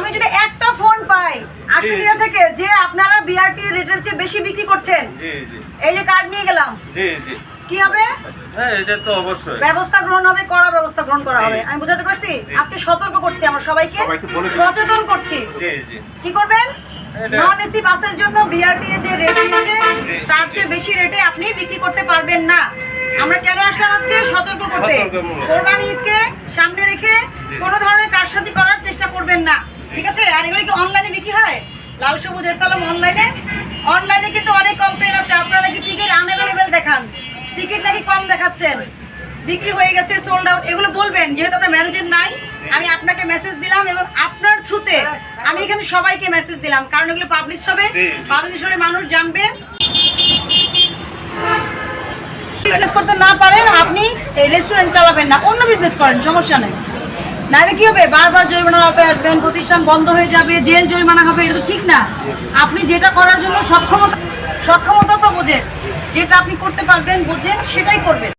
আমি যদি একটা ফোন পাই আশুলিয়া থেকে যে আপনারা বিআরটি রেটের চেয়ে বেশি বিক্রি করছেন, এই যে কার্ড নিয়ে গেলাম, কি হবে? এটা তো অবশ্যই ব্যবস্থা গ্রহণ হবে, কড়া ব্যবস্থা গ্রহণ করা হবে। আমি বুঝাতে পারছি? আজকে সতর্ক করছি, আমরা সবাইকে সচেতন করছি। কি করবেন? নন এসি বাসের জন্য বিআরটি যে রেট দিয়েছে তার চেয়ে বেশি রেটে আপনি বিক্রি করতে পারবেন না। আমরা কেন আসলাম আজকে? সতর্ক করতে। কোরবানি ঈদকে সামনে রেখে কোনো ধরনের কারসাজি করার চেষ্টা করবেন না, ঠিক আছে? আর এগুলো কি অনলাইনে বিক্রি হয়? লাল সবুজ এসালাম অনলাইনে কিন্তু অনেক কমপ্লেন আছে, আপনারা কি টিকিট আনঅ্যাভেলেবেল দেখান, টিকিট নাকি কম দেখাচ্ছেন, বিক্রি হয়ে গেছে, সোল্ড আউট, এগুলো বলবেন। যেহেতু আপনার ম্যানেজার নাই, আমি আপনাকে মেসেজ দিলাম এবং আপনার থ্রুতে আমি এখানে সবাইকে মেসেজ দিলাম, কারণ এগুলো পাবলিশ হবে, পাবলিশ হলে মানুষ জানবে। বিজনেস করতে না পারেন আপনি এই রেস্টুরেন্ট চালাবেন না, অন্য বিজনেস করেন, সমস্যা নেই। নাহলে কি হবে? বারবার জরিমানার আওতায় আসবেন, প্রতিষ্ঠান বন্ধ হয়ে যাবে, জেল জরিমানা হবে, এটা তো ঠিক না। আপনি যেটা করার জন্য সক্ষমতা তো বোঝেন, যেটা আপনি করতে পারবেন বোঝেন, সেটাই করবেন।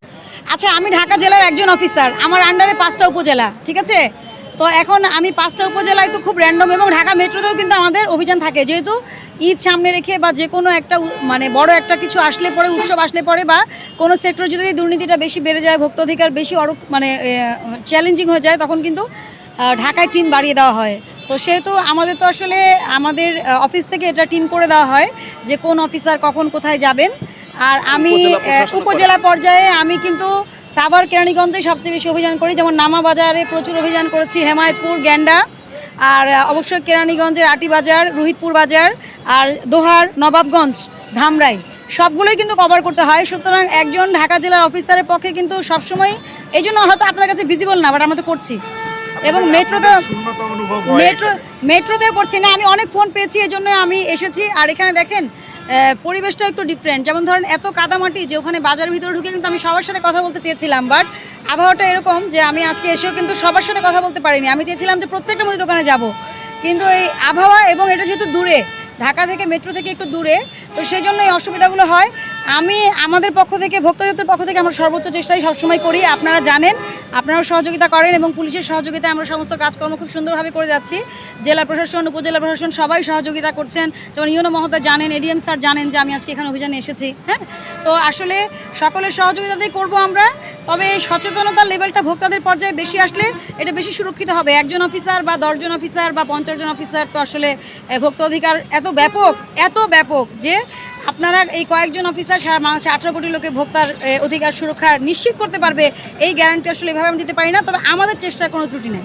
আচ্ছা, আমি ঢাকা জেলার একজন অফিসার, আমার আন্ডারে 5টা উপজেলা, ঠিক আছে? তো এখন আমি 5টা উপজেলায় তো খুব র্যান্ডম, এবং ঢাকা মেট্রোতেও কিন্তু আমাদের অভিযান থাকে, যেহেতু ঈদ সামনে রেখে বা যে কোনো একটা মানে বড় একটা কিছু আসলে পরে, উৎসব আসলে পরে, বা কোনো সেক্টর যদি দুর্নীতিটা বেশি বেড়ে যায়, ভোক্তা অধিকার বেশি মানে চ্যালেঞ্জিং হয়ে যায়, তখন কিন্তু ঢাকায় টিম বাড়িয়ে দেওয়া হয়। তো সেহেতু আমাদের তো আসলে আমাদের অফিস থেকে এটা টিম করে দেওয়া হয় যে কোন অফিসার কখন কোথায় যাবেন। আর আমি উপজেলা পর্যায়ে আমি কিন্তু সাভার, কেরানীগঞ্জে সবচেয়ে বেশি অভিযান করি, যেমন নামাবাজারে প্রচুর অভিযান করেছি, হেমায়তপুর, গ্যান্ডা, আর অবশ্যই কেরানীগঞ্জের আটিবাজার, রোহিতপুর বাজার, আর দোহার, নবাবগঞ্জ, ধামরাই, সবগুলোই কিন্তু কভার করতে হয়। সুতরাং একজন ঢাকা জেলার অফিসারের পক্ষে কিন্তু সবসময়, এই জন্য হয়তো আপনার কাছে ভিজিবল না, বাট আমরা তো করছি। এবং মেট্রোতেও করছি না, আমি অনেক ফোন পেয়েছি, এই জন্য আমি এসেছি। আর এখানে দেখেন পরিবেশটা একটু ডিফারেন্ট, যেমন ধরেন এত কাদামাটি যে ওখানে বাজারের ভিতরে ঢুকে কিন্তু আমি সবার সাথে কথা বলতে চেয়েছিলাম, বাট আবহাওয়াটা এরকম যে আমি আজকে এসেও কিন্তু সবার সাথে কথা বলতে পারিনি। আমি চেয়েছিলাম যে প্রত্যেকটা মুদি দোকানে যাব, কিন্তু এই আবহাওয়া এবং এটা যেহেতু দূরে, ঢাকা থেকে মেট্রো থেকে একটু দূরে, তো সেই জন্য এই অসুবিধাগুলো হয়। আমি আমাদের পক্ষ থেকে, ভোক্তাদের পক্ষ থেকে আমরা সর্বোচ্চ চেষ্টাই সবসময় করি, আপনারা জানেন, আপনারাও সহযোগিতা করেন, এবং পুলিশের সহযোগিতায় আমরা সমস্ত কাজকর্ম খুব সুন্দরভাবে করে যাচ্ছি। জেলা প্রশাসন, উপজেলা প্রশাসন সবাই সহযোগিতা করছেন, যেমন ইউনো মহোদয় জানেন, এডিএম স্যার জানেন যে আমি আজকে এখানে অভিযানে এসেছি। হ্যাঁ, তো আসলে সকলের সহযোগিতাতেই করব আমরা, তবে সচেতনতার লেভেলটা ভোক্তাদের পর্যায়ে বেশি আসলে এটা বেশি সুরক্ষিত হবে। একজন অফিসার বা 10 জন অফিসার বা 50 জন অফিসার তো আসলে ভোক্তা অধিকার এত ব্যাপক যে আপনারা এই কয়েকজন অফিসার সারা বাংলাদেশে 18 কোটি লোকের ভোক্তার অধিকার সুরক্ষা নিশ্চিত করতে পারবে, এই গ্যারান্টি আসলে এভাবে আমি দিতে পারি না, তবে আমাদের চেষ্টার কোনো ত্রুটি নেই।